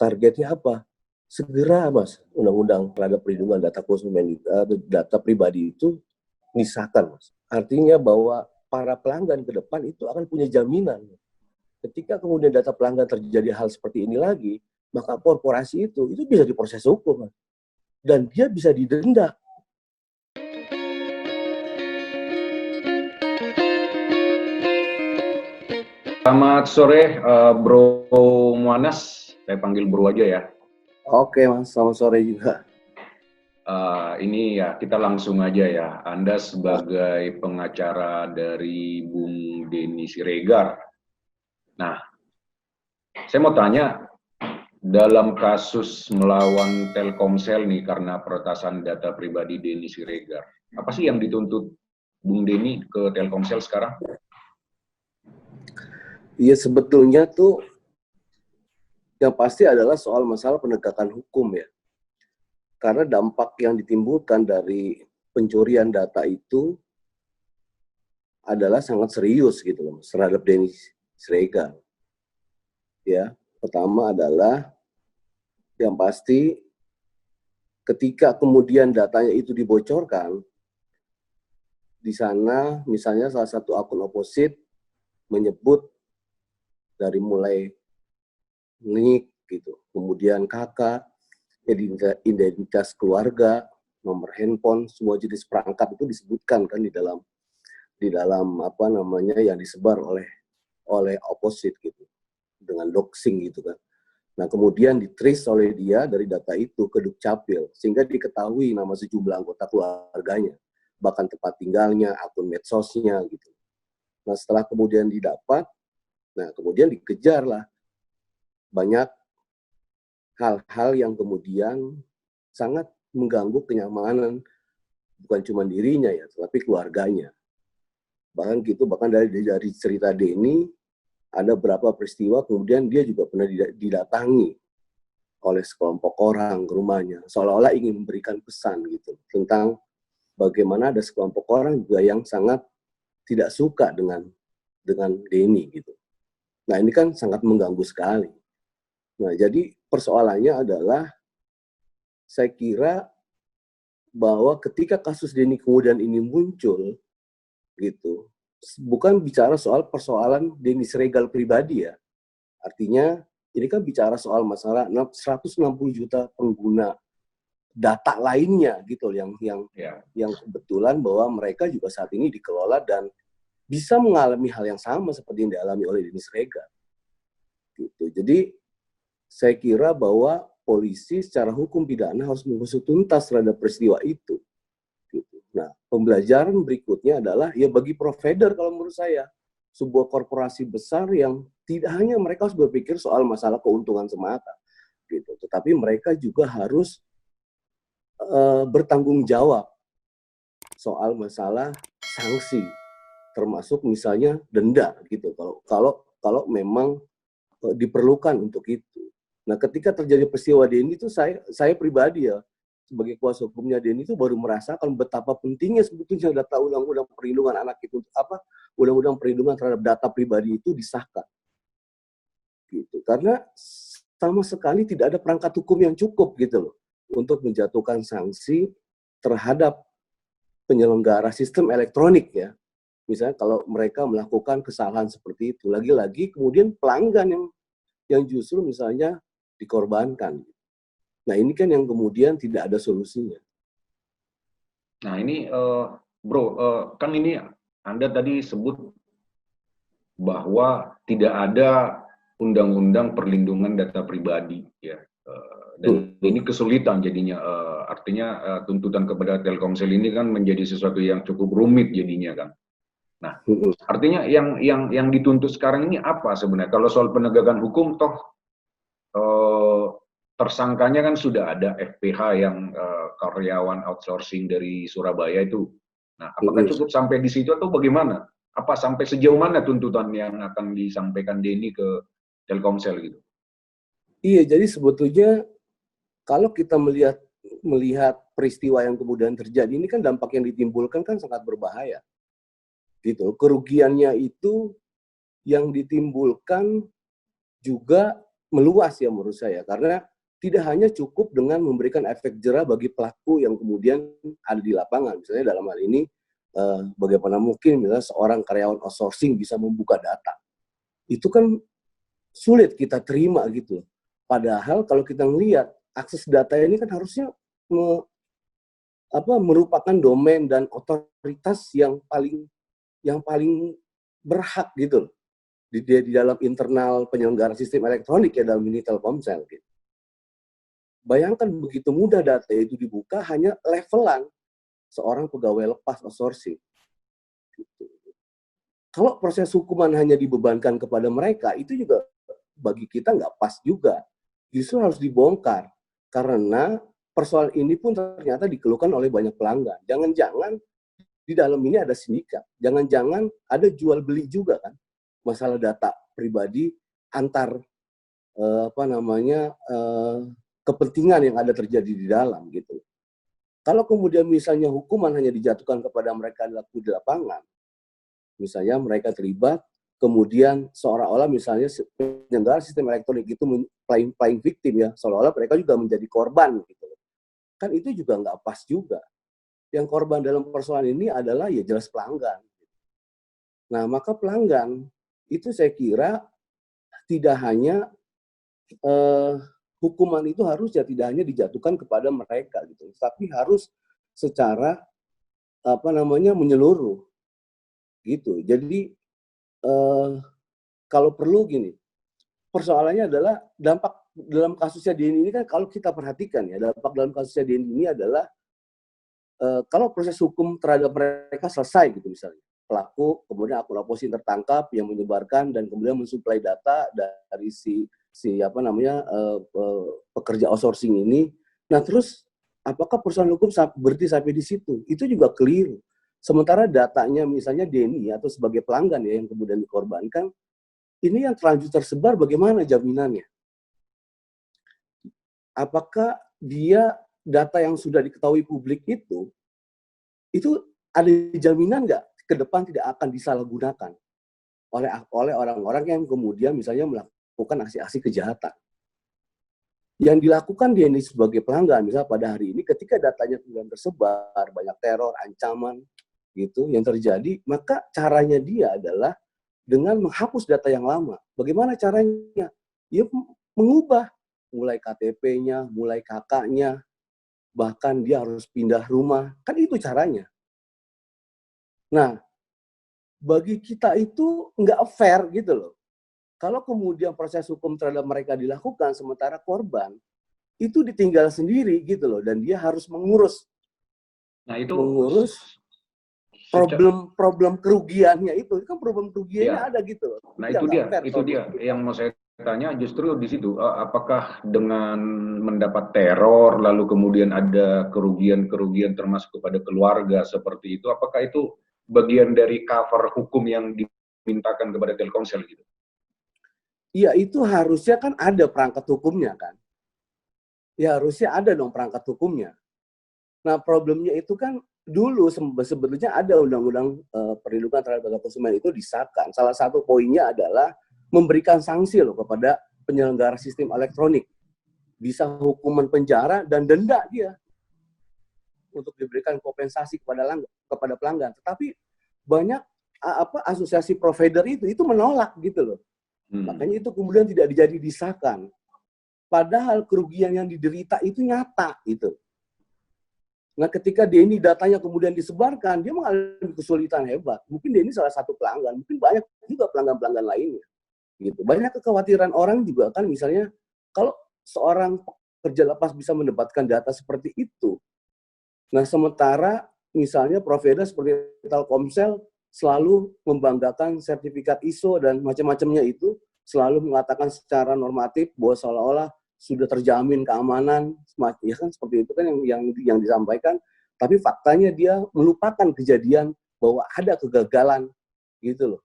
targetnya apa? Segera, Mas, undang-undang terhadap perlindungan data konsumen, data pribadi itu disahkan, Mas. Artinya bahwa para pelanggan ke depan itu akan punya jaminan. Ketika kemudian data pelanggan terjadi hal seperti ini lagi, maka korporasi itu bisa diproses hukum, Mas. Dan dia bisa didenda. Selamat sore, Bro Muanas. Saya panggil Bro aja ya. Oke, Mas. Selamat sore juga. Ini ya, kita langsung aja ya. Anda sebagai pengacara dari Bung Denny Siregar. Nah, saya mau tanya, dalam kasus melawan Telkomsel nih karena peretasan data pribadi Denny Siregar, apa sih yang dituntut Bung Denny ke Telkomsel sekarang? Iya, sebetulnya tuh yang pasti adalah soal masalah penegakan hukum ya. Karena dampak yang ditimbulkan dari pencurian data itu adalah sangat serius gitu loh, terhadap Denny Siregar. Ya, pertama adalah yang pasti ketika kemudian datanya itu dibocorkan, di sana misalnya salah satu akun oposit menyebut dari mulai nik gitu, kemudian kakak, identitas keluarga, nomor handphone, semua jenis perangkat itu disebutkan kan di dalam apa namanya yang disebar oleh oposit gitu, dengan doxing gitu kan. Nah, kemudian ditrace oleh dia dari data itu ke Dukcapil, sehingga diketahui nama sejumlah anggota keluarganya, bahkan tempat tinggalnya, akun medsosnya gitu. Nah, setelah kemudian didapat, nah kemudian dikejarlah banyak hal-hal yang kemudian sangat mengganggu kenyamanan bukan cuma dirinya ya, tetapi keluarganya. Bahkan gitu, bahkan dari cerita Denny, ada beberapa peristiwa kemudian dia juga pernah didatangi oleh sekelompok orang ke rumahnya, seolah-olah ingin memberikan pesan gitu tentang bagaimana ada sekelompok orang juga yang sangat tidak suka dengan Denny gitu. Nah, ini kan sangat mengganggu sekali. Nah, jadi persoalannya adalah saya kira bahwa ketika kasus Denny kemudian ini muncul gitu, bukan bicara soal persoalan Denny Siregar pribadi ya. Artinya ini kan bicara soal masalah 160 juta pengguna data lainnya gitu yang kebetulan bahwa mereka juga saat ini dikelola dan bisa mengalami hal yang sama seperti yang dialami oleh Denny Siregar. Gitu. Jadi saya kira bahwa polisi secara hukum pidana harus mengusut tuntas terhadap peristiwa itu. Gitu. Nah, pembelajaran berikutnya adalah ya bagi provider kalau menurut saya sebuah korporasi besar yang tidak hanya mereka harus berpikir soal masalah keuntungan semata, gitu, tetapi mereka juga harus bertanggung jawab soal masalah sanksi, termasuk misalnya denda, gitu. Kalau memang diperlukan untuk itu. Nah, ketika terjadi peristiwa Denny itu saya pribadi ya sebagai kuasa hukumnya Denny itu baru merasakan betapa pentingnya sebetulnya data undang-undang perlindungan anak itu undang-undang perlindungan terhadap data pribadi itu disahkan. Gitu. Karena sama sekali tidak ada perangkat hukum yang cukup gitu loh untuk menjatuhkan sanksi terhadap penyelenggara sistem elektronik ya. Misalnya kalau mereka melakukan kesalahan seperti itu, lagi-lagi kemudian pelanggan yang justru misalnya dikorbankan. Nah, ini kan yang kemudian tidak ada solusinya. Nah, ini Bro, kan ini Anda tadi sebut bahwa tidak ada undang-undang perlindungan data pribadi ya. Dan ini kesulitan jadinya, artinya tuntutan kepada Telkomsel ini kan menjadi sesuatu yang cukup rumit jadinya kan. Nah, artinya yang dituntut sekarang ini apa sebenarnya? Kalau soal penegakan hukum toh tersangkanya kan sudah ada FPH yang karyawan outsourcing dari Surabaya itu. Nah, apakah cukup sampai di situ atau bagaimana? Apa sampai sejauh mana tuntutan yang akan disampaikan Denny ke Telkomsel gitu? Iya, jadi sebetulnya kalau kita melihat peristiwa yang kemudian terjadi, ini kan dampak yang ditimbulkan kan sangat berbahaya. Gitu. Kerugiannya itu yang ditimbulkan juga meluas ya menurut saya, karena tidak hanya cukup dengan memberikan efek jera bagi pelaku yang kemudian ada di lapangan. Misalnya dalam hal ini, bagaimana mungkin misalnya seorang karyawan outsourcing bisa membuka data. Itu kan sulit kita terima gitu. Padahal kalau kita melihat akses data ini kan harusnya merupakan domain dan otoritas yang paling berhak gitu loh. Di dalam internal penyelenggara sistem elektronik ya, dalam ini Telkomsel gitu. Bayangkan begitu mudah data itu dibuka hanya levelan seorang pegawai lepas outsourcing. Gitu. Kalau proses hukuman hanya dibebankan kepada mereka, itu juga bagi kita nggak pas juga. Justru harus dibongkar. Karena persoalan ini pun ternyata dikeluhkan oleh banyak pelanggan. Jangan-jangan di dalam ini ada sindikat. Jangan-jangan ada jual beli juga kan. Masalah data pribadi antar kepentingan yang ada terjadi di dalam gitu. Kalau kemudian misalnya hukuman hanya dijatuhkan kepada mereka di lapangan, misalnya mereka terlibat, kemudian seolah-olah misalnya penyelenggara sistem elektronik itu playing victim ya, seolah-olah mereka juga menjadi korban gitu. Kan itu juga nggak pas juga. Yang korban dalam persoalan ini adalah ya jelas pelanggan. Nah, maka pelanggan itu saya kira tidak hanya hukuman itu harusnya tidak hanya dijatuhkan kepada mereka gitu, tapi harus secara menyeluruh gitu. Jadi kalau perlu gini, persoalannya adalah dampak dalam kasusnya Denny ini kan kalau kita perhatikan ya, dampak dalam kasusnya Denny ini adalah kalau proses hukum terhadap mereka selesai gitu misalnya, pelaku kemudian akun oposisi tertangkap yang menyebarkan dan kemudian mensuplai data dari si pekerja outsourcing ini. Nah terus apakah perusahaan hukum berhenti sampai di situ? Itu juga keliru. Sementara datanya misalnya Denny atau sebagai pelanggan ya yang kemudian dikorbankan, ini yang terlanjur tersebar bagaimana jaminannya? Apakah dia data yang sudah diketahui publik itu ada jaminan nggak ke depan tidak akan disalahgunakan oleh orang-orang yang kemudian misalnya melakukan aksi-aksi kejahatan. Yang dilakukan dia ini sebagai pelanggan, misalnya pada hari ini ketika datanya kemudian tersebar, banyak teror, ancaman, gitu yang terjadi, maka caranya dia adalah dengan menghapus data yang lama. Bagaimana caranya? Dia mengubah, mulai KTP-nya, mulai kakaknya, bahkan dia harus pindah rumah. Kan itu caranya. Nah, bagi kita itu nggak fair gitu loh. Kalau kemudian proses hukum terhadap mereka dilakukan, sementara korban itu ditinggal sendiri gitu loh, dan dia harus mengurus problem kerugiannya itu kan problem kerugiannya ya. ada gitu loh. Nah itu dia yang mau saya tanya justru di situ, apakah dengan mendapat teror lalu kemudian ada kerugian termasuk kepada keluarga seperti itu, apakah itu bagian dari cover hukum yang dimintakan kepada Telkomsel gitu? Iya, itu harusnya kan ada perangkat hukumnya kan. Ya harusnya ada dong perangkat hukumnya. Nah problemnya itu kan dulu sebetulnya ada undang-undang perlindungan terhadap konsumen itu disahkan. Salah satu poinnya adalah memberikan sanksi loh kepada penyelenggara sistem elektronik. Bisa hukuman penjara dan denda dia untuk diberikan kompensasi kepada pelanggan. Tetapi banyak asosiasi provider itu menolak gitu loh. Makanya itu kemudian tidak disahkan. Padahal kerugian yang diderita itu nyata itu. Nah, ketika Denny datanya kemudian disebarkan, dia mengalami kesulitan hebat. Mungkin Denny salah satu pelanggan, mungkin banyak juga pelanggan-pelanggan lainnya. Gitu. Banyak kekhawatiran orang juga kan, misalnya kalau seorang pekerja lepas bisa mendapatkan data seperti itu. Nah, sementara misalnya provider seperti Telkomsel selalu membanggakan sertifikat ISO dan macam-macamnya itu, selalu mengatakan secara normatif bahwa seolah-olah sudah terjamin keamanan, ya kan seperti itu kan yang disampaikan. Tapi faktanya dia melupakan kejadian bahwa ada kegagalan gitu loh.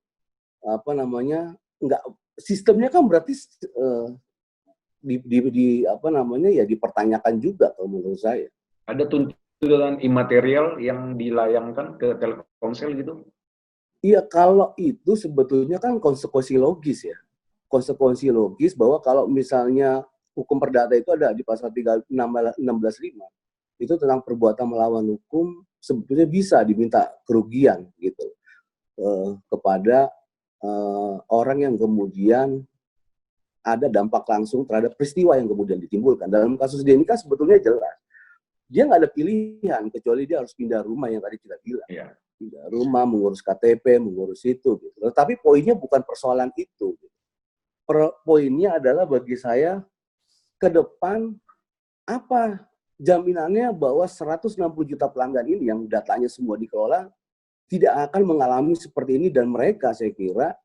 Sistemnya kan berarti dipertanyakan juga kalau menurut saya. Ada tuntutan imaterial yang dilayangkan ke Telkomsel gitu? Iya, kalau itu sebetulnya kan konsekuensi logis ya. konsekuensi logis bahwa kalau misalnya hukum perdata itu ada di pasal 16.5 itu tentang perbuatan melawan hukum, sebetulnya bisa diminta kerugian gitu kepada orang yang kemudian ada dampak langsung terhadap peristiwa yang kemudian ditimbulkan. Dalam kasus Denny kan sebetulnya jelas, dia nggak ada pilihan kecuali dia harus pindah rumah yang tadi kita bilang. Iya. Pindah rumah, mengurus KTP, mengurus itu. Gitu. Tetapi poinnya bukan persoalan itu. Poinnya adalah bagi saya ke depan apa jaminannya bahwa 160 juta pelanggan ini yang datanya semua dikelola tidak akan mengalami seperti ini, dan mereka saya kira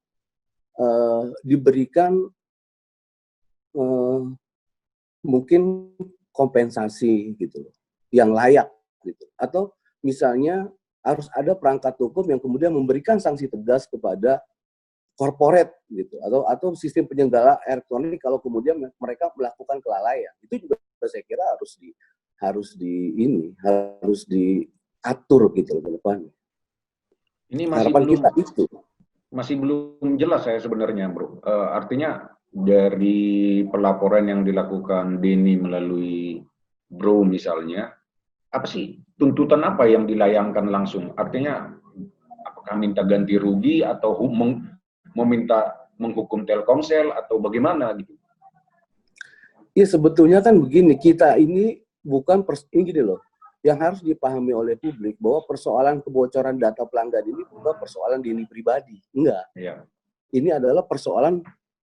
diberikan mungkin kompensasi gitu yang layak gitu, atau misalnya harus ada perangkat hukum yang kemudian memberikan sanksi tegas kepada corporate gitu, atau sistem penyelenggara elektronik kalau kemudian mereka melakukan kelalaian. Itu juga saya kira harus diatur gitu ke depan. Ini masih Harapan kita itu masih belum jelas saya sebenarnya, Bro. Artinya dari pelaporan yang dilakukan Denny melalui Bro misalnya, apa sih tuntutan apa yang dilayangkan langsung? Artinya apakah minta ganti rugi atau meminta menghukum Telkomsel atau bagaimana gitu? ya sebetulnya kan begini, kita ini bukan ini gini loh, yang harus dipahami oleh publik bahwa persoalan kebocoran data pelanggan ini bukan persoalan Denny pribadi, enggak. Ya. Ini adalah persoalan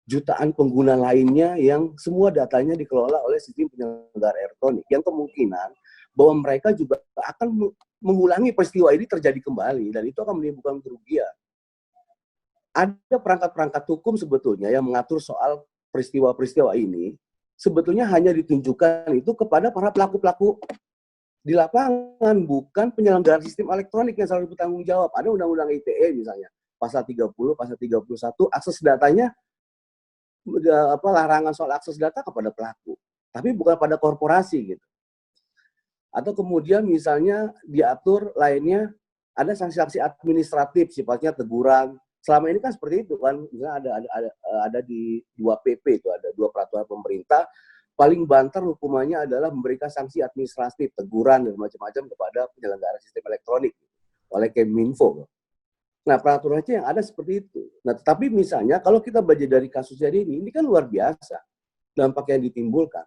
jutaan pengguna lainnya yang semua datanya dikelola oleh sistem penyelenggara elektronik, yang kemungkinan bahwa mereka juga akan mengulangi peristiwa ini terjadi kembali, dan itu akan menimbulkan kerugian. Ada perangkat-perangkat hukum sebetulnya yang mengatur soal peristiwa-peristiwa ini, sebetulnya hanya ditunjukkan itu kepada para pelaku-pelaku di lapangan, bukan penyelenggara sistem elektronik yang selalu bertanggung jawab. Ada undang-undang ITE misalnya, pasal 30, pasal 31, akses datanya, larangan soal akses data kepada pelaku, tapi bukan pada korporasi gitu. Atau kemudian misalnya diatur lainnya, ada sanksi-sanksi administratif sifatnya teguran. Selama ini kan seperti itu kan, misalnya ada di 2 PP itu, ada 2 peraturan pemerintah, paling banter hukumannya adalah memberikan sanksi administratif, teguran dan macam-macam kepada penyelenggara sistem elektronik oleh Keminfo. Nah, peraturan itu yang ada seperti itu. Nah, tetapi misalnya kalau kita baca dari kasusnya ini kan luar biasa dampak yang ditimbulkan.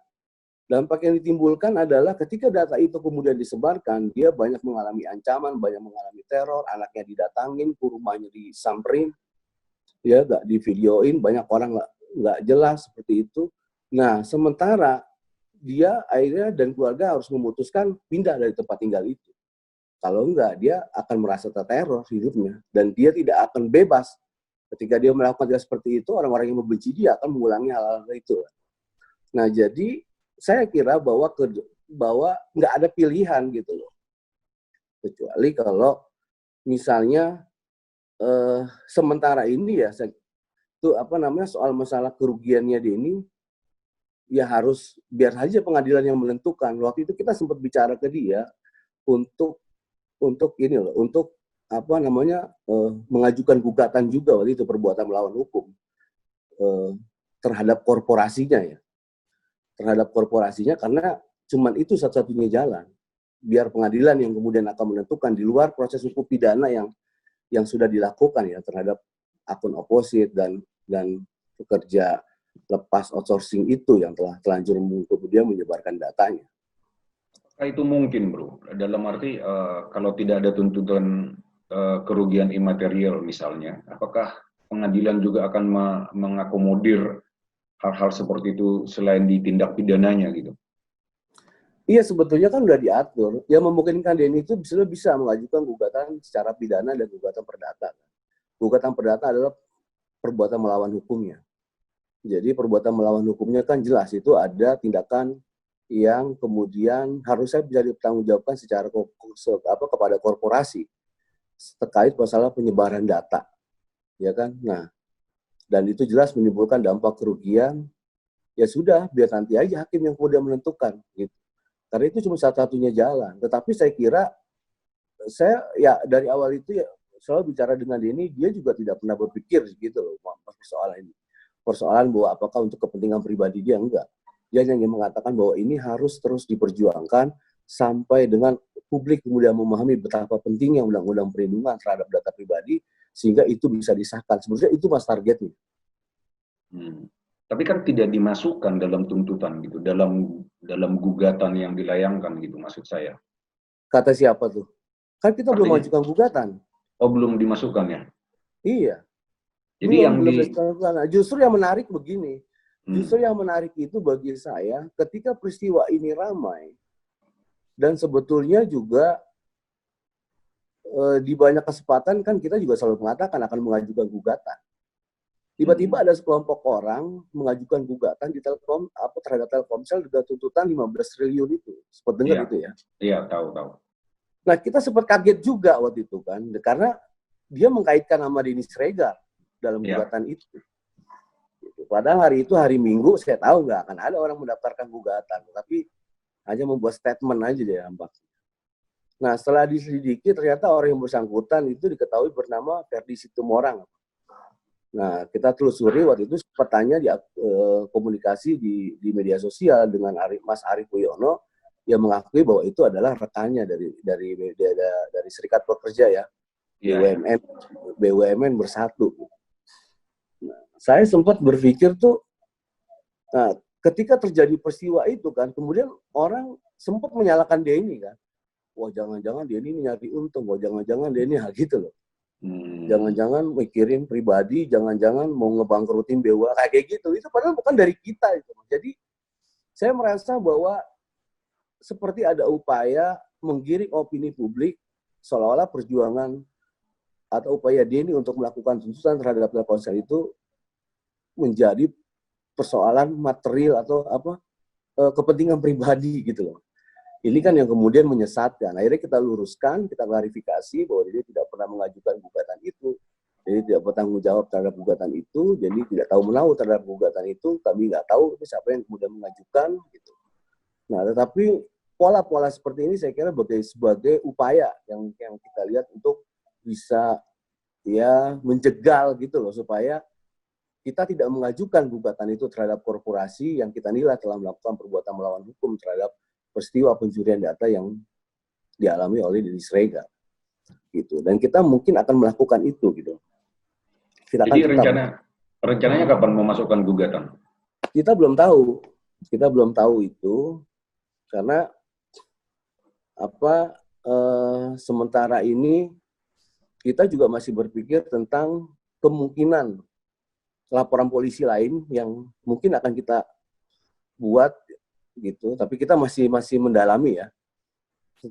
Dampak yang ditimbulkan adalah ketika data itu kemudian disebarkan, dia banyak mengalami ancaman, banyak mengalami teror, anaknya didatangin, ke rumahnya disamperin, ya nggak divideoin, banyak orang nggak jelas seperti itu. Nah, sementara dia akhirnya dan keluarga harus memutuskan pindah dari tempat tinggal itu. Kalau enggak, dia akan merasa terteror hidupnya, dan dia tidak akan bebas. Ketika dia melakukan seperti itu, orang-orang yang membenci dia akan mengulangi hal-hal itu. Nah, jadi saya kira bahwa nggak ada pilihan gitu loh, kecuali kalau misalnya sementara ini ya itu soal masalah kerugiannya ini ya harus biar saja pengadilan yang menentukan. Waktu itu kita sempat bicara ke dia untuk ini loh, untuk mengajukan gugatan juga waktu itu, perbuatan melawan hukum terhadap korporasinya ya. Terhadap korporasinya, karena cuman itu satu-satunya jalan biar pengadilan yang kemudian akan menentukan di luar proses hukum pidana yang sudah dilakukan ya terhadap akun oposit dan pekerja lepas outsourcing itu yang telah telanjur kemudian menyebarkan datanya. Itu mungkin, Bro. Dalam arti kalau tidak ada tuntutan kerugian imaterial misalnya, apakah pengadilan juga akan mengakomodir hal-hal seperti itu selain di tindak pidananya gitu? Iya, sebetulnya kan udah diatur. Yang memungkinkan Denny itu bisa mengajukan gugatan secara pidana dan gugatan perdata. Gugatan perdata adalah perbuatan melawan hukumnya. Jadi perbuatan melawan hukumnya kan jelas itu ada tindakan yang kemudian harusnya bisa dipertanggungjawabkan secara kepada korporasi terkait masalah penyebaran data, ya kan? Nah, dan itu jelas menimbulkan dampak kerugian. Ya sudah, biar nanti aja hakim yang kemudian menentukan, gitu. Karena itu cuma satu-satunya jalan. Tetapi saya kira, saya ya dari awal itu ya selalu bicara dengan Denny, dia juga tidak pernah berpikir gitu loh persoalan ini. persoalan bahwa apakah untuk kepentingan pribadi dia, enggak. Dia hanya ingin mengatakan bahwa ini harus terus diperjuangkan sampai dengan publik kemudian memahami betapa pentingnya undang-undang perlindungan terhadap data pribadi sehingga itu bisa disahkan. Sebenarnya itu mas targetnya. Tapi kan tidak dimasukkan dalam tuntutan gitu, dalam gugatan yang dilayangkan gitu maksud saya. Kata siapa tuh? Kan kita belum mengajukan gugatan. Oh, belum dimasukkan ya? Iya. Jadi belum dimasukkan. Nah, justru yang menarik begini. Justru yang menarik itu bagi saya ketika peristiwa ini ramai dan sebetulnya juga di banyak kesempatan kan kita juga selalu mengatakan akan mengajukan gugatan. Tiba-tiba ada sekelompok orang mengajukan gugatan di Telkom terhadap Telkomsel dengan tuntutan 15 triliun itu. Sempat dengar itu ya? Iya, tahu. Nah, kita sempat kaget juga waktu itu kan, karena dia mengkaitkan nama Denny Sregar dalam gugatan itu. Padahal hari itu hari Minggu, saya tahu nggak akan ada orang mendaftarkan gugatan, tapi hanya membuat statement aja deh nampaknya. Nah, setelah diselidiki ternyata orang yang bersangkutan itu diketahui bernama Ferdi Situmorang. Nah, kita telusuri waktu itu sempat tanya di komunikasi di media sosial dengan Mas Arief Puyono yang mengakui bahwa itu adalah rekannya dari Serikat Pekerja ya, BUMN Bersatu. Nah, saya sempat berpikir tuh, nah, ketika terjadi peristiwa itu kan, kemudian orang sempat menyalahkan Denny kan, wah jangan-jangan Denny ini nyari untung, wah jangan-jangan Denny gitu loh. Jangan-jangan mikirin pribadi, jangan-jangan mau ngebangkrutin BUMN kayak gitu. Itu padahal bukan dari kita itu. Jadi saya merasa bahwa seperti ada upaya menggiring opini publik seolah-olah perjuangan atau upaya Denny untuk melakukan tuntutan terhadap Telkomsel itu menjadi persoalan material atau kepentingan pribadi gitu loh. Ini kan yang kemudian menyesatkan. Akhirnya kita luruskan, kita klarifikasi bahwa dia tidak pernah mengajukan gugatan itu. Jadi tidak bertanggung jawab terhadap gugatan itu, jadi tidak tahu menahu terhadap gugatan itu, kami nggak tahu siapa yang kemudian mengajukan gitu. Nah, tetapi pola-pola seperti ini saya kira sebagai upaya yang kita lihat untuk bisa ya menjegal gitu loh supaya kita tidak mengajukan gugatan itu terhadap korporasi yang kita nilai telah melakukan perbuatan melawan hukum terhadap peristiwa pencurian data yang dialami oleh Denny Sregar gitu. Dan kita mungkin akan melakukan itu gitu. Jadi rencananya kapan memasukkan gugatan? Kita belum tahu itu karena sementara ini kita juga masih berpikir tentang kemungkinan laporan polisi lain yang mungkin akan kita buat gitu, tapi kita masih mendalami ya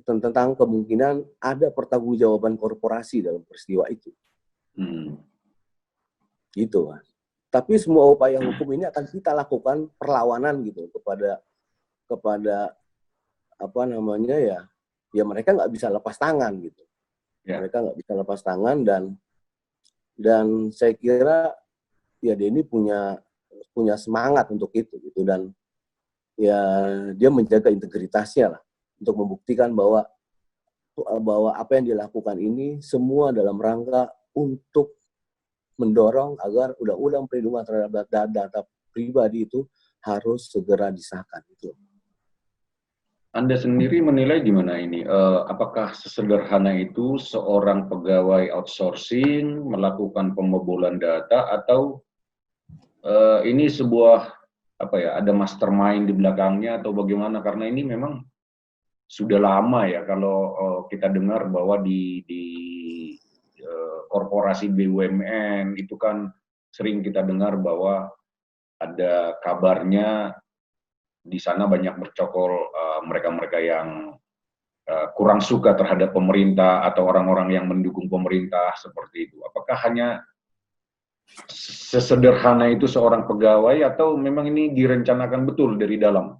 tentang kemungkinan ada pertanggungjawaban korporasi dalam peristiwa itu. Gitu, Mas. Tapi semua upaya hukum ini akan kita lakukan perlawanan gitu kepada ya mereka nggak bisa lepas tangan gitu. Mereka nggak bisa lepas tangan dan saya kira ya Denny punya semangat untuk itu gitu dan ya dia menjaga integritasnya lah untuk membuktikan bahwa apa yang dilakukan ini semua dalam rangka untuk mendorong agar undang-undang perlindungan terhadap data pribadi itu harus segera disahkan itu. Anda sendiri menilai gimana ini? Apakah sesederhana itu seorang pegawai outsourcing melakukan pembobolan data atau ini sebuah ada mastermind di belakangnya atau bagaimana? Karena ini memang sudah lama ya kalau kita dengar bahwa di korporasi BUMN itu kan sering kita dengar bahwa ada kabarnya di sana banyak bercokol mereka-mereka yang kurang suka terhadap pemerintah atau orang-orang yang mendukung pemerintah seperti itu. Apakah hanya sesederhana itu seorang pegawai atau memang ini direncanakan betul dari dalam?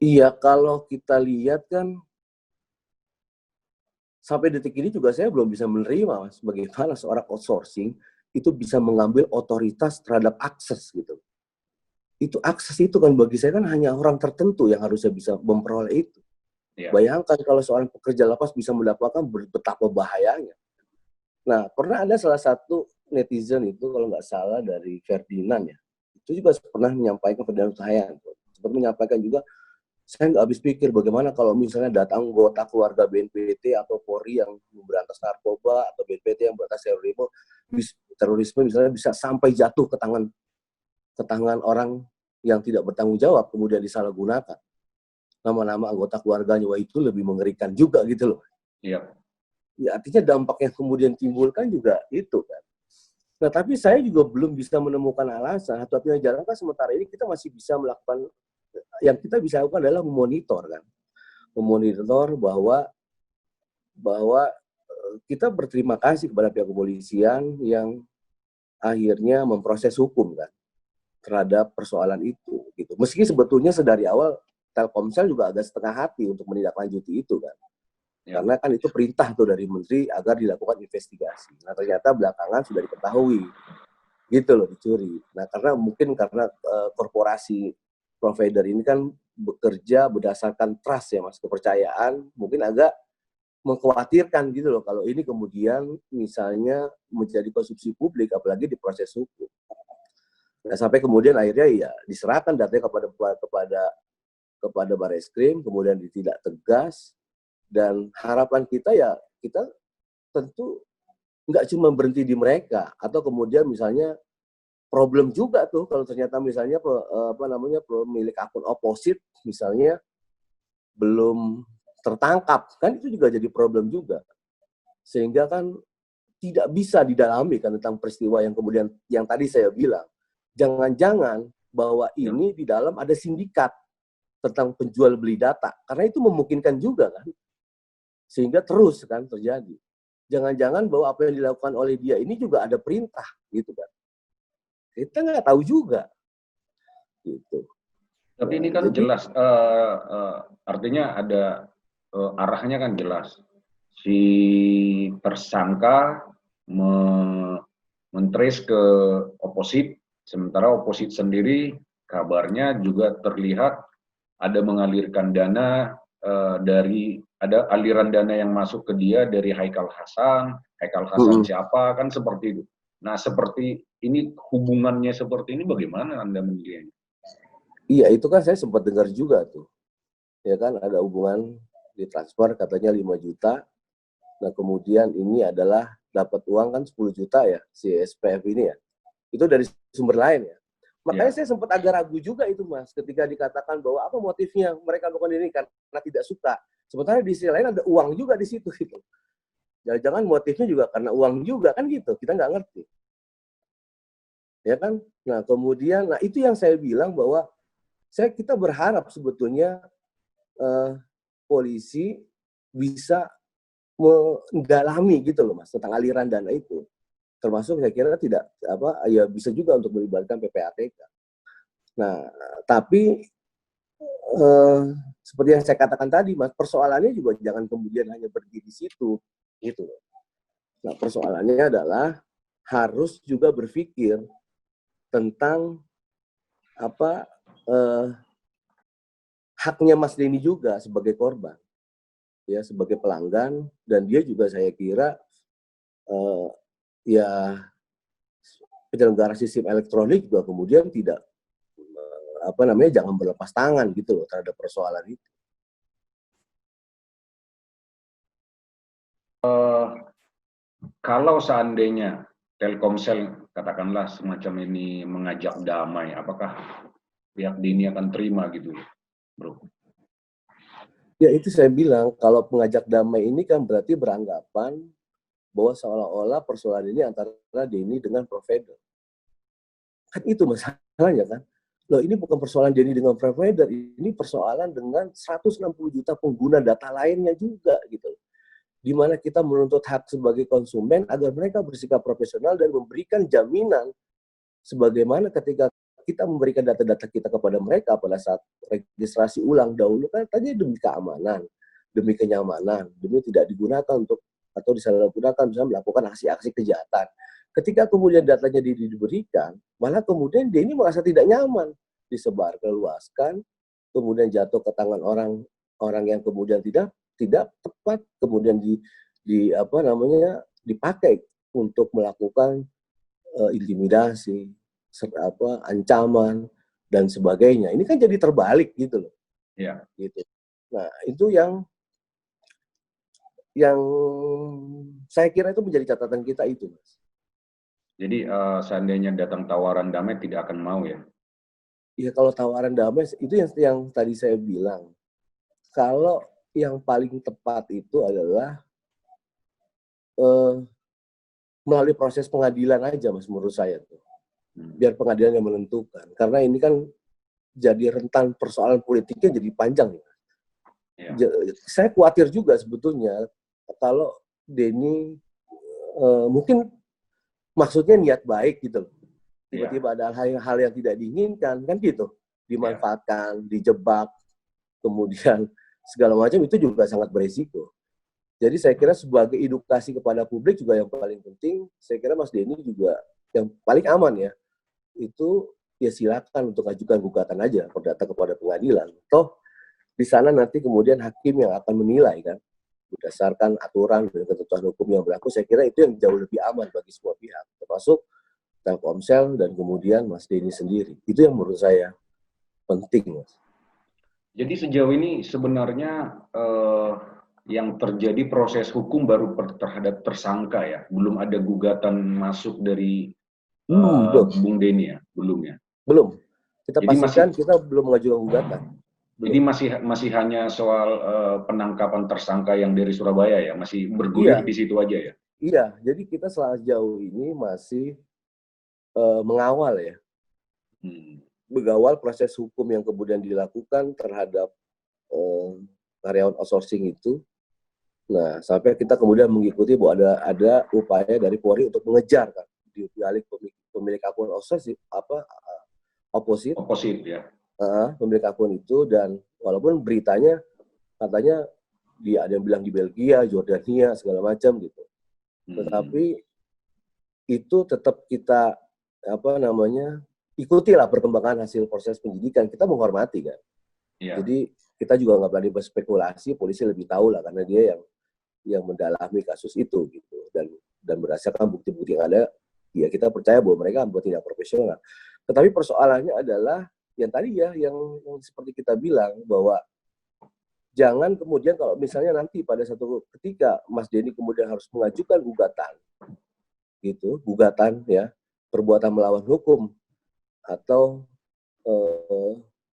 Iya, kalau kita lihat kan sampai detik ini juga saya belum bisa menerima, Mas, bagaimana seorang outsourcing itu bisa mengambil otoritas terhadap akses gitu. Itu akses itu kan bagi saya kan hanya orang tertentu yang harusnya bisa memperoleh itu. Ya. Bayangkan kalau seorang pekerja lapas bisa mendapatkan betapa bahayanya. Nah, pernah ada salah satu netizen itu kalau nggak salah dari Ferdinand ya, itu juga pernah menyampaikan, Ferdinand Huta-Heian sempat menyampaikan juga, saya nggak habis pikir bagaimana kalau misalnya datang anggota keluarga BNPT atau Polri yang memberantas narkoba atau BNPT yang memberantas terorisme misalnya bisa sampai jatuh ke tangan orang yang tidak bertanggung jawab kemudian disalahgunakan. Nama-nama anggota keluarganya, wah itu lebih mengerikan juga gitu loh. Iya. Ya, artinya dampak yang kemudian timbulkan juga itu kan. Nah, tapi saya juga belum bisa menemukan alasan satu-satunya jalan kan sementara ini kita masih bisa melakukan, yang kita bisa lakukan adalah memonitor kan. Memonitor bahwa kita berterima kasih kepada pihak kepolisian yang akhirnya memproses hukum kan terhadap persoalan itu gitu. Meski sebetulnya sedari awal Telkomsel juga agak setengah hati untuk menindaklanjuti itu kan. Ya. Karena kan itu perintah tuh dari menteri agar dilakukan investigasi. Nah, ternyata belakangan sudah diketahui gitu loh, dicuri. Nah, karena korporasi provider ini kan bekerja berdasarkan trust ya Mas, kepercayaan, mungkin agak mengkhawatirkan gitu loh kalau ini kemudian misalnya menjadi konsumsi publik apalagi di proses hukum. Nah, sampai kemudian akhirnya ya diserahkan datanya kepada Barreskrim, kemudian tidak tegas, dan harapan kita ya kita tentu nggak cuma berhenti di mereka, atau kemudian misalnya problem juga tuh kalau ternyata misalnya pemilik akun oposit misalnya belum tertangkap, kan itu juga jadi problem juga. Sehingga kan tidak bisa didalami kan tentang peristiwa yang kemudian yang tadi saya bilang. Jangan-jangan bahwa ini di dalam ada sindikat tentang penjual beli data, karena itu memungkinkan juga kan, sehingga terus kan terjadi. Jangan-jangan bahwa apa yang dilakukan oleh dia ini juga ada perintah gitu kan, kita nggak tahu juga gitu. Tapi ini kan jelas, artinya ada arahnya kan jelas. Si tersangka mentrace ke oposit, sementara oposit sendiri kabarnya juga terlihat ada mengalirkan dana ada aliran dana yang masuk ke dia dari Haikal Hasan siapa kan seperti itu. Nah, seperti ini hubungannya seperti ini bagaimana Anda menilainya? Iya, itu kan saya sempat dengar juga tuh. Ya kan ada hubungan ditransfer katanya 5 juta. Nah, kemudian ini adalah dapat uang kan 10 juta ya si SPF ini ya. Itu dari sumber lain ya. Makanya saya sempat agak ragu juga itu Mas, ketika dikatakan bahwa apa motifnya mereka melakukan ini karena tidak suka. Sementara di sisi lain ada uang juga di situ gitu. Jangan-jangan motifnya juga karena uang juga kan gitu, kita nggak ngerti. Ya kan? Nah kemudian, nah itu yang saya bilang bahwa kita berharap sebetulnya polisi bisa mendalami gitu loh Mas tentang aliran dana itu. Termasuk saya kira tidak ya bisa juga untuk melibatkan PPATK. Nah, tapi seperti yang saya katakan tadi, Mas, persoalannya juga jangan kemudian hanya berdiri di situ, gitu. Nah, persoalannya adalah harus juga berpikir tentang haknya Mas Denny juga sebagai korban, ya sebagai pelanggan, dan dia juga saya kira ya penyelenggara sistem elektronik juga kemudian tidak jangan berlepas tangan gitu loh terhadap persoalan itu. Kalau seandainya Telkomsel katakanlah semacam ini mengajak damai, apakah pihak Denny akan terima gitu, Bro? Ya itu saya bilang, kalau pengajak damai ini kan berarti beranggapan bahwa seolah-olah persoalan ini antara Denny dengan provider. Kan itu masalahnya kan. Loh ini bukan persoalan Denny dengan provider, ini persoalan dengan 160 juta pengguna data lainnya juga gitu. Di mana kita menuntut hak sebagai konsumen agar mereka bersikap profesional dan memberikan jaminan sebagaimana ketika kita memberikan data-data kita kepada mereka pada saat registrasi ulang dahulu kan tadi demi keamanan, demi kenyamanan, demi tidak digunakan untuk atau disalahgunakan misalnya melakukan aksi-aksi kejahatan. Ketika kemudian datanya diberikan, malah kemudian dia ini merasa tidak nyaman, disebar keluaskan, kemudian jatuh ke tangan orang yang kemudian tidak tepat, kemudian dipakai untuk melakukan intimidasi, ancaman dan sebagainya. Ini kan jadi terbalik gitu loh. Ya. Gitu. Nah, itu yang saya kira itu menjadi catatan kita itu, Mas. Jadi seandainya datang tawaran damai tidak akan mau ya? Ya kalau tawaran damai itu yang tadi saya bilang. Kalau yang paling tepat itu adalah melalui proses pengadilan aja, Mas, menurut saya tuh. Biar pengadilan yang menentukan. Karena ini kan jadi rentan persoalan politiknya jadi panjang. Ya. Saya khawatir juga sebetulnya kalau Denny mungkin maksudnya niat baik gitu. Tiba-tiba ada hal yang tidak diinginkan, kan gitu. Dimanfaatkan, dijebak, kemudian segala macam itu juga sangat berisiko. Jadi saya kira sebagai edukasi kepada publik juga yang paling penting, saya kira Mas Denny juga yang paling aman ya, itu ya silakan untuk ajukan gugatan aja perdata kepada pengadilan. Toh di sana nanti kemudian hakim yang akan menilai kan, berdasarkan aturan dan ketentuan hukum yang berlaku. Saya kira itu yang jauh lebih aman bagi semua pihak, termasuk Telkomsel dan kemudian Mas Denny sendiri. Itu yang menurut saya penting, Mas. Jadi sejauh ini sebenarnya yang terjadi proses hukum baru terhadap tersangka ya, belum ada gugatan masuk dari Bung Denny ya, belum ya? Belum. Kita jadi pastikan kita belum mengajukan gugatan. Belum. Jadi masih hanya soal penangkapan tersangka yang dari Surabaya ya, masih bergulir di situ aja ya? Iya, jadi kita sejauh ini masih mengawal ya. Mengawal proses hukum yang kemudian dilakukan terhadap karyawan outsourcing itu. Nah, sampai kita kemudian mengikuti bahwa ada upaya dari Polri untuk mengejar kan di balik pemilik akun outsourcing oposit ya. Pemilik akun itu, dan walaupun beritanya katanya ada yang bilang di Belgia, Jordania segala macam gitu. Tetapi itu tetap kita ikutilah perkembangan hasil proses penyidikan. Kita menghormati kan. Jadi kita juga nggak berani berspekulasi, polisi lebih tahu lah karena dia yang mendalami kasus itu gitu, dan berdasarkan bukti-bukti yang ada, ya kita percaya bahwa mereka tidak profesional. Tetapi persoalannya adalah yang tadi ya, yang seperti kita bilang bahwa jangan kemudian kalau misalnya nanti pada satu ketika Mas Denny kemudian harus mengajukan gugatan ya, perbuatan melawan hukum atau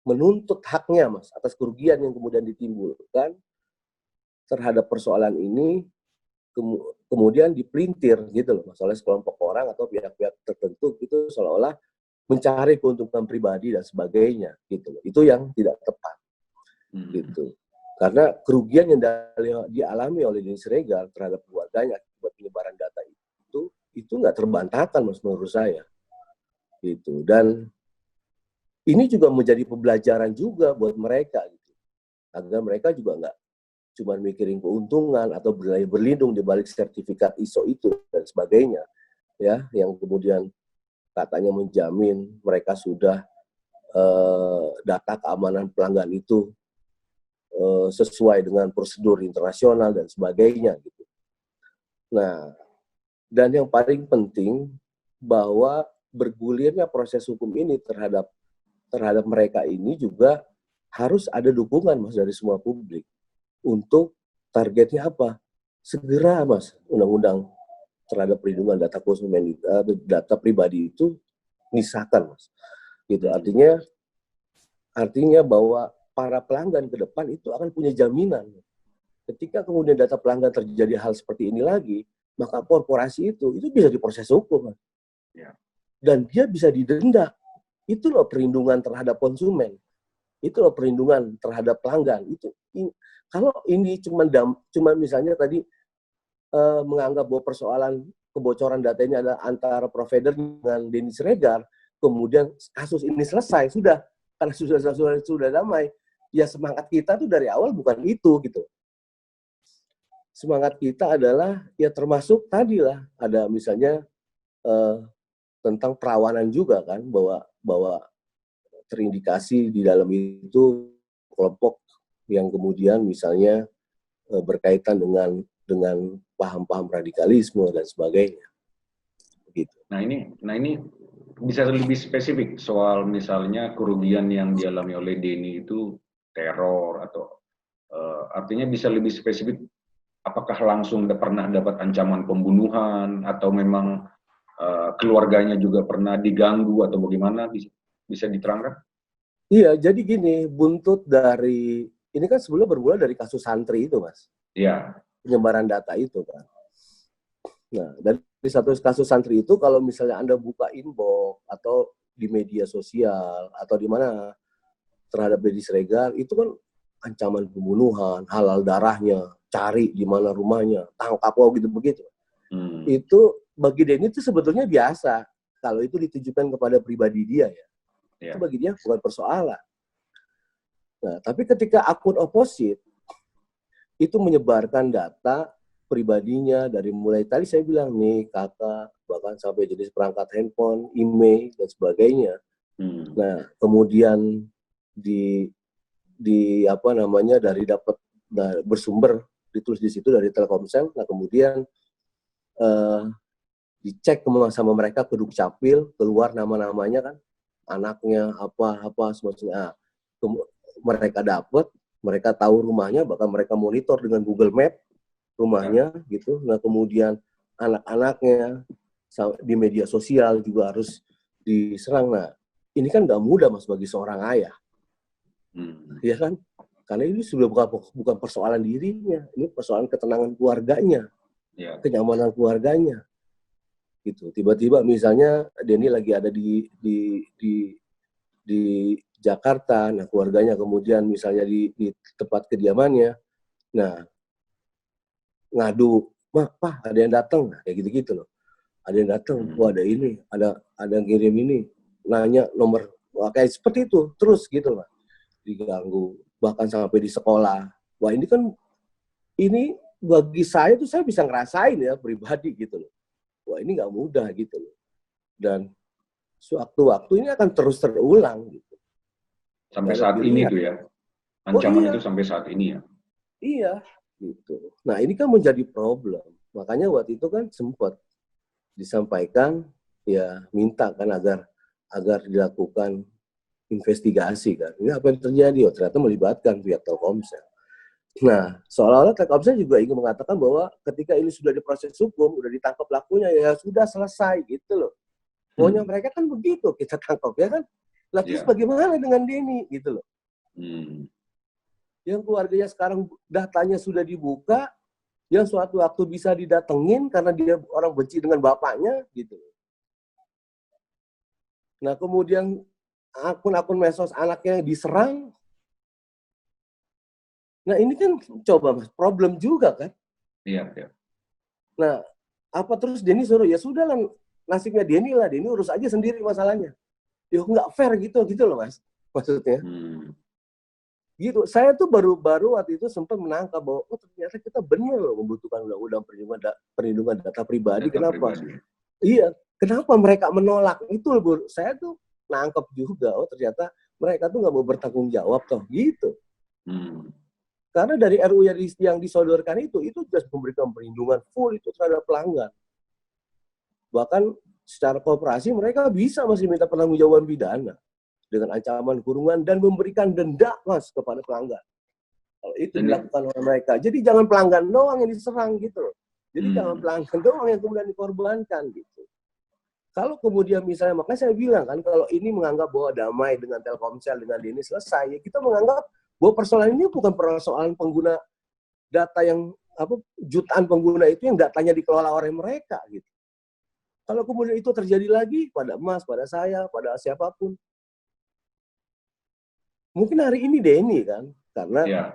menuntut haknya Mas atas kerugian yang kemudian ditimbulkan terhadap persoalan ini, kemudian dipelintir gitu loh Mas oleh sekelompok orang atau pihak-pihak tertentu gitu, seolah-olah mencari keuntungan pribadi dan sebagainya gitu loh. Itu yang tidak tepat. Gitu. Karena kerugian yang dialami oleh Denny Siregar terhadap keluarganya akibat penyebaran data itu nggak terbantahkan Mas menurut saya. Gitu. Dan ini juga menjadi pembelajaran juga buat mereka gitu. Agar mereka juga nggak cuma mikirin keuntungan atau berlindung di balik sertifikat ISO itu dan sebagainya, ya, yang kemudian katanya menjamin mereka sudah data keamanan pelanggan itu sesuai dengan prosedur internasional dan sebagainya gitu. Nah, dan yang paling penting bahwa bergulirnya proses hukum ini terhadap mereka ini juga harus ada dukungan Mas dari semua publik. Untuk targetnya apa? Segera Mas, undang-undang terhadap perlindungan data konsumen, data pribadi itu disahkan Mas. Gitu. Artinya bahwa para pelanggan ke depan itu akan punya jaminan. Ketika kemudian data pelanggan terjadi hal seperti ini lagi, maka korporasi itu bisa diproses hukum Mas. Dan dia bisa didenda. Itu loh perlindungan terhadap konsumen. Itu loh perlindungan terhadap pelanggan. Kalau ini cuma misalnya tadi menganggap bahwa persoalan kebocoran data ini adalah antara provider dengan Denny Siregar, kemudian kasus ini selesai sudah, karena sudah damai. Ya semangat kita tuh dari awal bukan itu gitu. Semangat kita adalah ya termasuk tadi lah ada misalnya tentang perawanan juga kan, bahwa terindikasi di dalam itu kelompok yang kemudian misalnya berkaitan dengan paham-paham radikalisme dan sebagainya. Gitu. Nah ini bisa lebih spesifik soal misalnya kerugian yang dialami oleh Denny itu teror atau artinya bisa lebih spesifik. Apakah langsung pernah dapat ancaman pembunuhan atau memang keluarganya juga pernah diganggu atau bagaimana, bisa diterangkan? Iya, jadi gini, buntut dari ini kan sebelumnya bermula dari kasus santri itu, Mas. Iya. Penyebaran data itu kan. Nah, dari satu kasus santri itu kalau misalnya Anda buka inbox atau di media sosial atau di mana terhadap Deddy Siregar, itu kan ancaman pembunuhan, halal darahnya, cari di mana rumahnya, tangkap gitu begitu. Itu bagi Denny itu sebetulnya biasa kalau itu ditujukan kepada pribadi dia ya. Itu bagi dia bukan persoalan. Nah, tapi ketika akun oposit itu menyebarkan data pribadinya dari mulai tadi saya bilang nih kakak, bahkan sampai jenis perangkat handphone, email dan sebagainya. Nah, kemudian di apa namanya dari dapat bersumber ditulis di situ dari Telkomsel. Nah, kemudian dicek sama mereka ke Dukcapil, keluar nama-namanya kan, anaknya apa semuanya. Mereka dapat, mereka tahu rumahnya, bahkan mereka monitor dengan Google Map rumahnya gitu. Nah, kemudian anak-anaknya di media sosial juga harus diserang. Nah, ini kan nggak mudah Mas bagi seorang ayah. Ya kan? Karena ini sudah bukan persoalan dirinya, ini persoalan ketenangan keluarganya, kenyamanan keluarganya. Gitu. Tiba-tiba misalnya Denny lagi ada di Jakarta, nah keluarganya kemudian misalnya di tempat kediamannya, nah ngadu, Pak ada yang datang, nah, kayak gitu-gitu loh. Ada yang datang, wah ada ini, ada yang kirim ini, nanya nomor, wah, kayak seperti itu, terus gitu lah, diganggu, bahkan sampai di sekolah. Wah ini kan, ini bagi saya tuh saya bisa ngerasain ya pribadi gitu loh. Wah ini nggak mudah gitu loh. Dan sewaktu-waktu ini akan terus terulang gitu. Sampai saat ini tuh ya, ancaman itu sampai saat ini ya. Iya, gitu. Nah ini kan menjadi problem. Makanya waktu itu kan sempat disampaikan ya minta kan agar dilakukan investigasi kan. Ini apa yang terjadi? Oh, ternyata melibatkan pihak Telkomsel. Nah, seolah-olah Telkomsel juga ingin mengatakan bahwa ketika ini sudah diproses hukum, sudah ditangkap pelakunya, ya sudah selesai gitu loh. Pokoknya mereka kan begitu, kita tangkap ya kan. Lah terus bagaimana dengan Denny gitu loh. Yang keluarganya sekarang datanya sudah dibuka, yang suatu waktu bisa didatengin karena dia orang benci dengan bapaknya gitu. Nah kemudian akun-akun medsos anaknya diserang. Nah ini kan coba Mas, problem juga kan. Iya. Nah apa terus Denny suruh, ya sudah lah nasibnya Denny lah, Denny urus aja sendiri masalahnya. Ya nggak fair gitu loh Mas, maksudnya. Gitu. Saya tuh baru waktu itu sempat menangkap bahwa ternyata kita benar loh membutuhkan undang-undang perlindungan data pribadi. Kenapa? Iya, kenapa mereka menolak itu loh, saya tuh nangkep juga. Oh ternyata mereka tuh nggak mau bertanggung jawab toh gitu. Karena dari RU yang disodorkan itu jelas memberikan perlindungan full itu terhadap pelanggan. Bahkan secara kooperasi mereka bisa masih minta pertanggungjawaban pidana dengan ancaman kurungan dan memberikan denda Mas kepada pelanggan. Kalau itu dilakukan oleh mereka. Jadi jangan pelanggan doang yang diserang gitu. Jadi jangan pelanggan doang yang kemudian dikorbankan gitu. Kalau kemudian misalnya, makanya saya bilang kan, kalau ini menganggap bahwa damai dengan Telkomsel, dengan Denny selesai, ya kita menganggap bahwa persoalan ini bukan persoalan pengguna data yang jutaan pengguna itu yang datanya dikelola oleh mereka gitu. Kalau kemudian itu terjadi lagi pada Mas, pada saya, pada siapapun, mungkin hari ini Denny kan, karena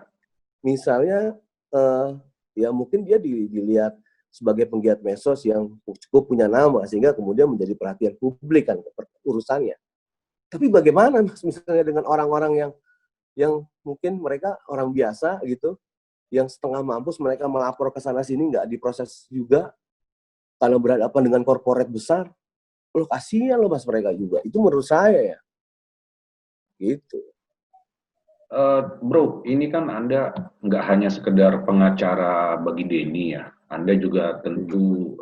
misalnya ya mungkin dia dilihat sebagai penggiat medsos yang cukup punya nama sehingga kemudian menjadi perhatian publik kan urusannya. Tapi bagaimana Mas misalnya dengan orang-orang yang mungkin mereka orang biasa gitu, yang setengah mampus mereka melapor ke sana sini nggak diproses juga karena berhadapan dengan korporat besar. Loh kasihan loh Mas mereka juga. Itu menurut saya ya. Gitu. Bro, ini kan Anda nggak hanya sekedar pengacara bagi Denny ya, Anda juga tentu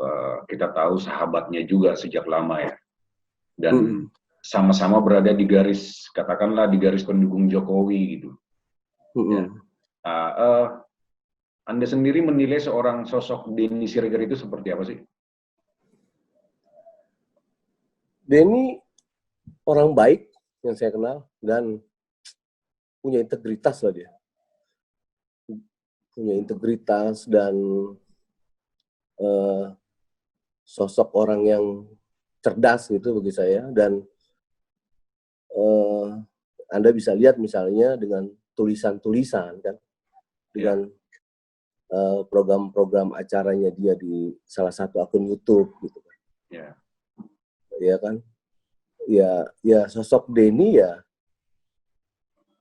kita tahu sahabatnya juga sejak lama ya. Dan sama-sama berada di garis, katakanlah di garis pendukung Jokowi gitu. Ya. Anda sendiri menilai seorang sosok Denny Siregar itu seperti apa sih? Denny orang baik yang saya kenal dan punya integritas lah dia. Punya integritas dan sosok orang yang cerdas gitu bagi saya. Dan Anda bisa lihat misalnya dengan tulisan-tulisan kan, dengan program-program acaranya dia di salah satu akun YouTube gitu kan. Ya kan, ya sosok Denny ya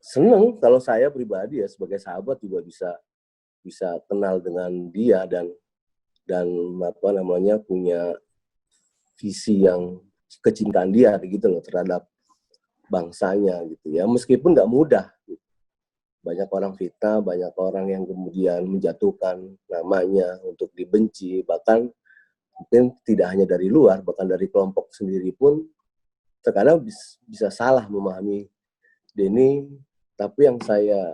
seneng kalau saya pribadi ya sebagai sahabat juga bisa kenal dengan dia dan apa namanya punya visi yang kecintaan dia gitu loh terhadap bangsanya gitu ya, meskipun nggak mudah. Banyak orang fitnah, banyak orang yang kemudian menjatuhkan namanya untuk dibenci, bahkan mungkin tidak hanya dari luar, bahkan dari kelompok sendiri pun terkadang bisa salah memahami Denny. Tapi yang saya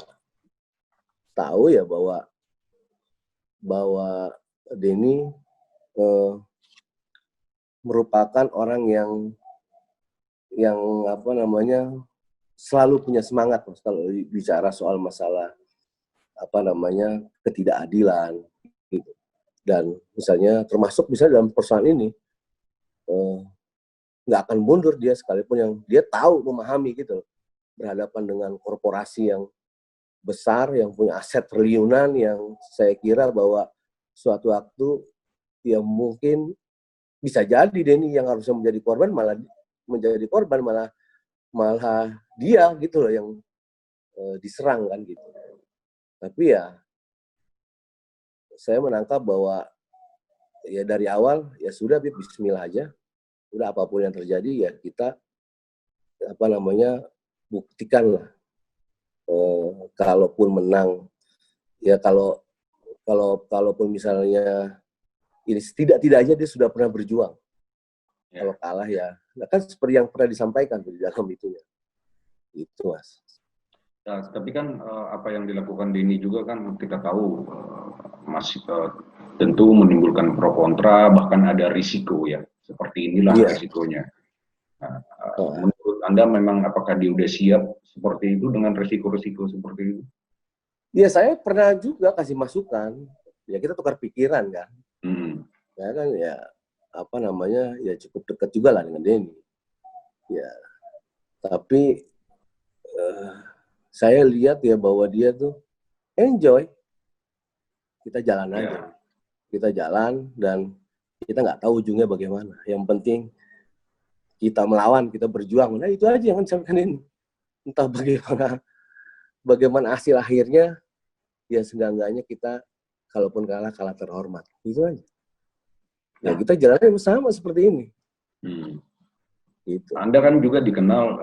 tahu ya bahwa Denny merupakan orang yang apa namanya selalu punya semangat kalau bicara soal masalah apa namanya ketidakadilan gitu. Dan misalnya termasuk misalnya dalam persoalan ini nggak akan mundur dia sekalipun yang dia tahu memahami gitu berhadapan dengan korporasi yang besar yang punya aset triliunan yang saya kira bahwa suatu waktu ya mungkin bisa jadi Denny yang harusnya menjadi korban malah dia gitu loh yang diserang kan gitu. Tapi ya saya menangkap bahwa ya dari awal ya sudah bismillah aja. Udah apapun yang terjadi ya kita apa namanya buktikan lah. Kalaupun menang ya kalaupun misalnya ini tidak aja dia sudah pernah berjuang. Ya. Kalau kalah ya, nah kan seperti yang pernah disampaikan di dalam itunya. Itu Mas. Ya, tapi kan apa yang dilakukan Denny juga kan kita tahu masih tentu menimbulkan pro kontra, bahkan ada risiko ya. Seperti inilah risikonya. Nah, menurut Anda memang apakah dia udah siap seperti itu dengan risiko-risiko seperti itu? Ya saya pernah juga kasih masukan. Ya kita tukar pikiran kan. Ya kan ya apa namanya ya cukup dekat juga lah dengan Denny. Ya tapi saya lihat ya bahwa dia tuh enjoy. Kita jalan aja. Kita jalan dan kita nggak tahu ujungnya bagaimana. Yang penting kita melawan, kita berjuang. Nah itu aja yang disampaikan ini. Entah bagaimana hasil akhirnya, ya seenggak-enggaknya kita kalaupun kalah terhormat. Itu aja. Ya kita jalannya bersama seperti ini. Gitu. Anda kan juga dikenal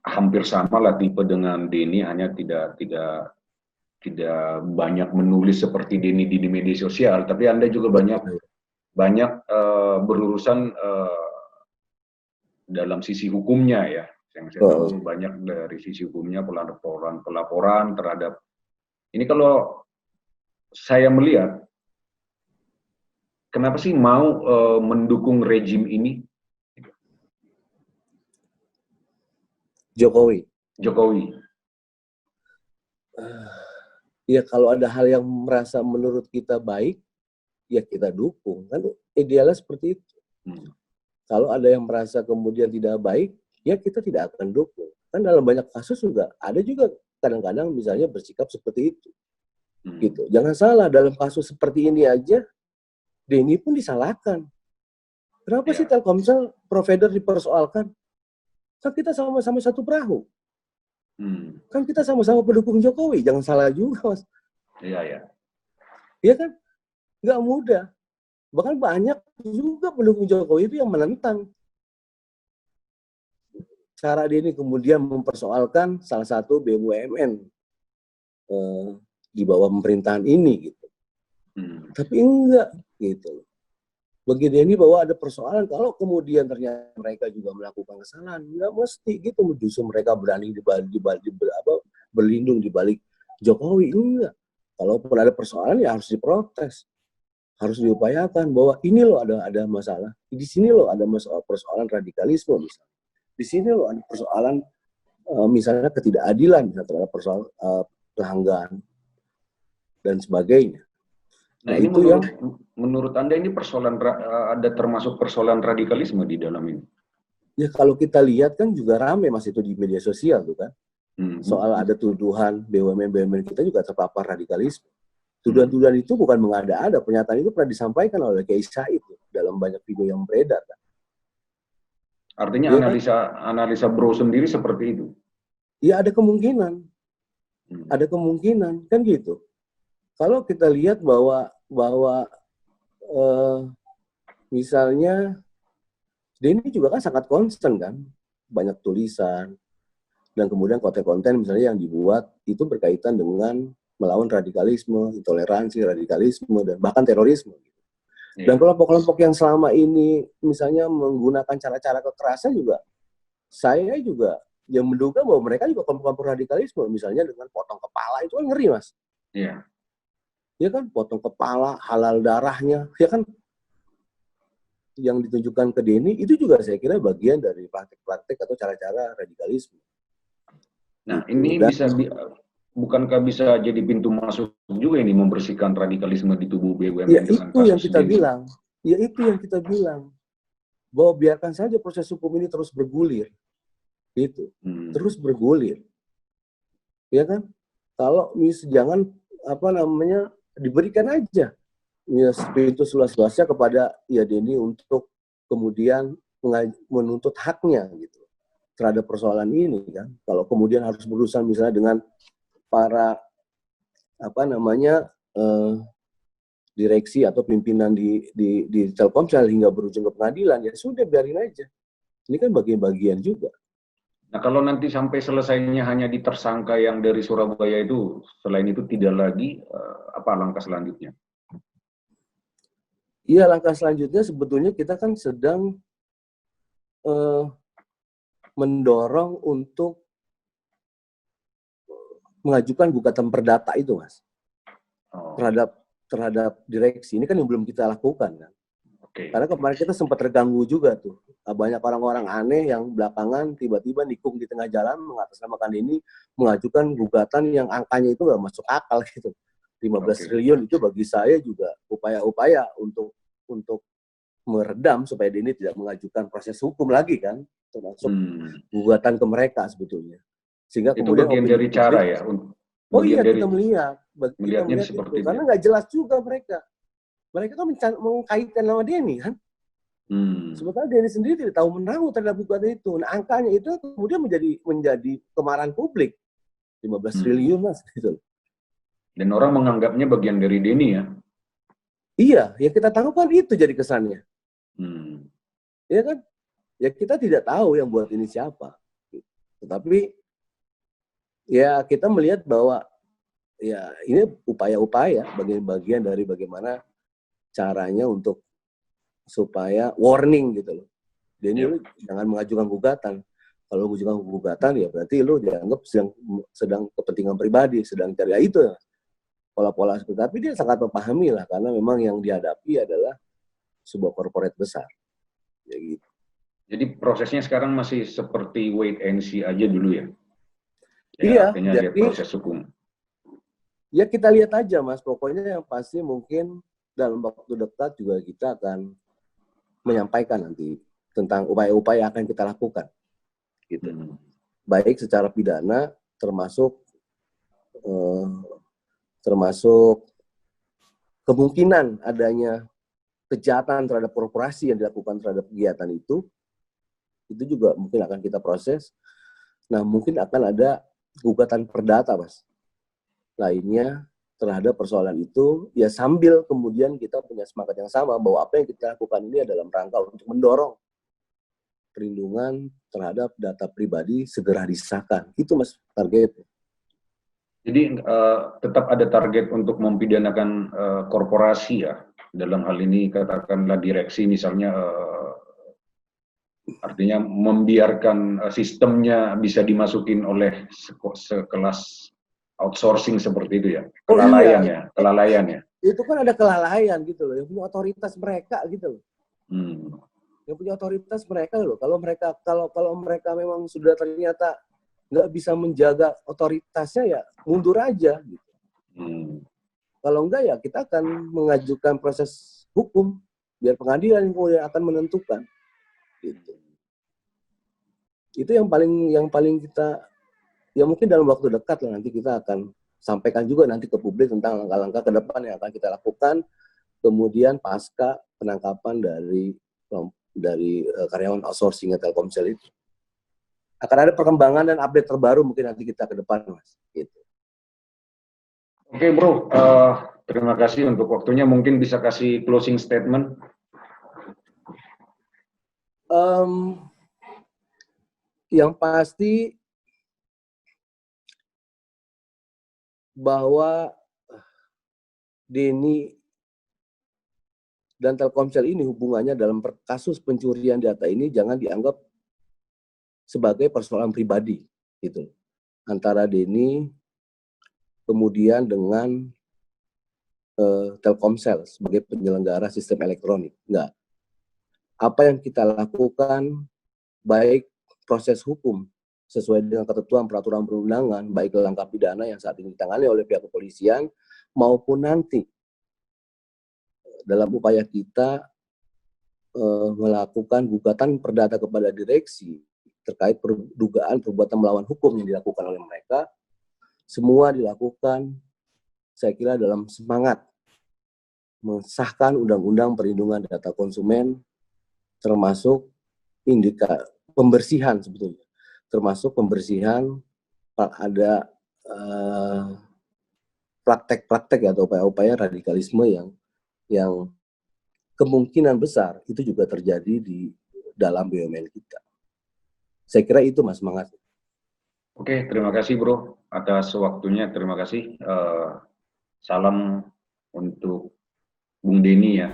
hampir sama lah tipe dengan Denny, hanya tidak banyak menulis seperti Denny di media sosial, tapi Anda juga banyak berurusan dalam sisi hukumnya ya. Yang saya tahu banyak dari sisi hukumnya pelaporan terhadap ini. Kalau saya melihat kenapa sih mau mendukung rejim ini? Jokowi. Ya kalau ada hal yang merasa menurut kita baik, ya kita dukung. Kan idealnya seperti itu. Kalau ada yang merasa kemudian tidak baik, ya kita tidak akan dukung. Kan dalam banyak kasus juga ada juga kadang-kadang misalnya bersikap seperti itu. Gitu. Jangan salah, dalam kasus seperti ini aja Denny pun disalahkan. Kenapa sih Telkomsel provider dipersoalkan? Kan kita sama-sama satu perahu. Kan kita sama-sama pendukung Jokowi, jangan salah juga Mas. Iya. Iya kan? Nggak mudah. Bahkan banyak juga pendukung Jokowi itu yang menentang cara Denny kemudian mempersoalkan salah satu BUMN di bawah pemerintahan ini gitu. Tapi enggak gitu. Bagi Denny bahwa ada persoalan kalau kemudian ternyata mereka juga melakukan kesalahan, nggak mesti gitu. Justru mereka berani berlindung di balik Jokowi, enggak. Kalaupun ada persoalan ya harus diprotes, harus diupayakan bahwa ini loh ada masalah, di sini loh ada masalah persoalan radikalisme misalnya, di sini loh ada persoalan misalnya ketidakadilan misalnya terhadap persoalan pelanggaran dan sebagainya. Nah, ini itu menurut Anda ini persoalan ada termasuk persoalan radikalisme di dalam ini? Ya kalau kita lihat kan juga rame Mas itu di media sosial tuh kan. Soal ada tuduhan BUMN kita juga terpapar radikalisme. Tuduhan-tuduhan itu bukan mengada-ada, pernyataan itu pernah disampaikan oleh Kiai Said dalam banyak video yang beredar kan. Artinya ya, analisa Bro sendiri seperti itu? Ya ada kemungkinan. Ada kemungkinan kan gitu. Kalau kita lihat bahwa misalnya Denny juga kan sangat concern kan, banyak tulisan dan kemudian konten-konten misalnya yang dibuat itu berkaitan dengan melawan radikalisme, intoleransi, radikalisme dan bahkan terorisme. Dan kelompok-kelompok yang selama ini misalnya menggunakan cara-cara kekerasan juga, saya juga yang menduga bahwa mereka juga kelompok-kelompok radikalisme, misalnya dengan potong kepala itu kan ngeri Mas. Iya. Ya kan, potong kepala, halal darahnya, ya kan yang ditunjukkan ke Denny itu juga saya kira bagian dari praktek-praktek atau cara-cara radikalisme. Nah, ini bisa bukankah bisa jadi pintu masuk juga ini membersihkan radikalisme di tubuh BUMN ya, dengan itu yang kasus kita ini? bilang. Ya itu yang kita bilang. Bahwa biarkan saja proses hukum ini terus bergulir. Gitu. Terus bergulir. Ya kan? Kalau jangan diberikan aja pintu seluas-luasnya kepada Denny untuk kemudian menuntut haknya gitu terhadap persoalan ini kan. Kalau kemudian harus berurusan misalnya dengan para direksi atau pimpinan di Telkomsel hingga berujung ke pengadilan, ya sudah biarin aja. Ini kan bagian-bagian juga. Nah, kalau nanti sampai selesainya hanya di tersangka yang dari Surabaya itu, selain itu tidak lagi, apa langkah selanjutnya? Iya, langkah selanjutnya sebetulnya kita kan sedang mendorong untuk mengajukan gugatan perdata itu, Mas. Terhadap direksi. Ini kan yang belum kita lakukan kan. Karena kemarin kita sempat terganggu juga tuh. Banyak orang-orang aneh yang belakangan tiba-tiba nikung di tengah jalan mengatasnamakan ini mengajukan gugatan yang angkanya itu nggak masuk akal gitu. 15 triliun itu bagi saya juga upaya-upaya untuk meredam supaya ini tidak mengajukan proses hukum lagi kan, termasuk gugatan ke mereka sebetulnya. Sehingga itu kemudian bagian dari cara ya. kita melihat itu karena nggak jelas juga mereka kan mengkaitkan nama Denny kan. Sementara Denny sendiri tidak tahu menahu terhadap gugatan itu. Nah, angkanya itu kemudian menjadi kemarahan publik. 15 triliun Mas gitu. Dan orang menganggapnya bagian dari Denny ya. Iya, ya kita tahu kan itu jadi kesannya. Ya kan? Ya kita tidak tahu yang buat ini siapa. Tetapi ya kita melihat bahwa ya ini upaya-upaya bagian-bagian dari bagaimana caranya untuk supaya warning gitu loh. Jadi lu jangan mengajukan gugatan. Kalau mengajukan gugatan ya berarti lu dianggap sedang kepentingan pribadi, sedang cari itu ya. Pola-pola seperti itu. Tapi dia sangat memahami lah karena memang yang dihadapi adalah sebuah korporat besar. Ya gitu. Jadi prosesnya sekarang masih seperti wait and see aja dulu ya? Iya. Artinya lihat proses hukum. Ya kita lihat aja Mas. Pokoknya yang pasti mungkin dalam waktu dekat juga kita akan menyampaikan nanti tentang upaya-upaya yang akan kita lakukan. Gitu. Baik secara pidana termasuk kemungkinan adanya kejahatan terhadap korporasi yang dilakukan terhadap kegiatan itu juga mungkin akan kita proses. Nah, mungkin akan ada gugatan perdata, Mas. Lainnya terhadap persoalan itu, ya sambil kemudian kita punya semangat yang sama bahwa apa yang kita lakukan ini adalah rangka untuk mendorong perlindungan terhadap data pribadi segera disahkan. Itu Mas targetnya. Jadi tetap ada target untuk mempidanakan korporasi ya. Dalam hal ini katakanlah direksi misalnya, artinya membiarkan sistemnya bisa dimasukin oleh sekelas outsourcing seperti itu ya. Kelalaian ya, kelalaian ya. Itu kan ada kelalaian gitu loh, yang punya otoritas mereka gitu loh. Yang punya otoritas mereka loh. Kalau mereka memang sudah ternyata nggak bisa menjaga otoritasnya, ya mundur aja gitu. Kalau enggak, ya kita akan mengajukan proses hukum biar pengadilan yang akan menentukan gitu. Itu yang paling kita, ya mungkin dalam waktu dekat lah nanti kita akan sampaikan juga nanti ke publik tentang langkah-langkah ke depan yang akan kita lakukan kemudian pasca penangkapan dari karyawan outsourcing Telkomsel itu. Akan ada perkembangan dan update terbaru mungkin nanti kita ke depan, Mas. Gitu. Oke, Bro. Terima kasih untuk waktunya. Mungkin bisa kasih closing statement. Yang pasti bahwa Denny dan Telkomsel ini hubungannya dalam kasus pencurian data ini jangan dianggap sebagai persoalan pribadi gitu antara Denny kemudian dengan Telkomsel sebagai penyelenggara sistem elektronik. Enggak. Apa yang kita lakukan baik proses hukum sesuai dengan ketentuan peraturan perundangan, baik langkah pidana yang saat ini ditangani oleh pihak kepolisian maupun nanti dalam upaya kita melakukan gugatan perdata kepada direksi terkait dugaan perbuatan melawan hukum yang dilakukan oleh mereka, semua dilakukan saya kira dalam semangat mensahkan Undang-Undang Perlindungan Data Konsumen, termasuk pembersihan sebetulnya, termasuk pembersihan ada praktek-praktek atau upaya-upaya radikalisme yang kemungkinan besar itu juga terjadi di dalam BUMN kita. Saya kira itu Mas semangat. Oke, terima kasih Bro atas waktunya. Terima kasih. Salam untuk Bung Denny ya.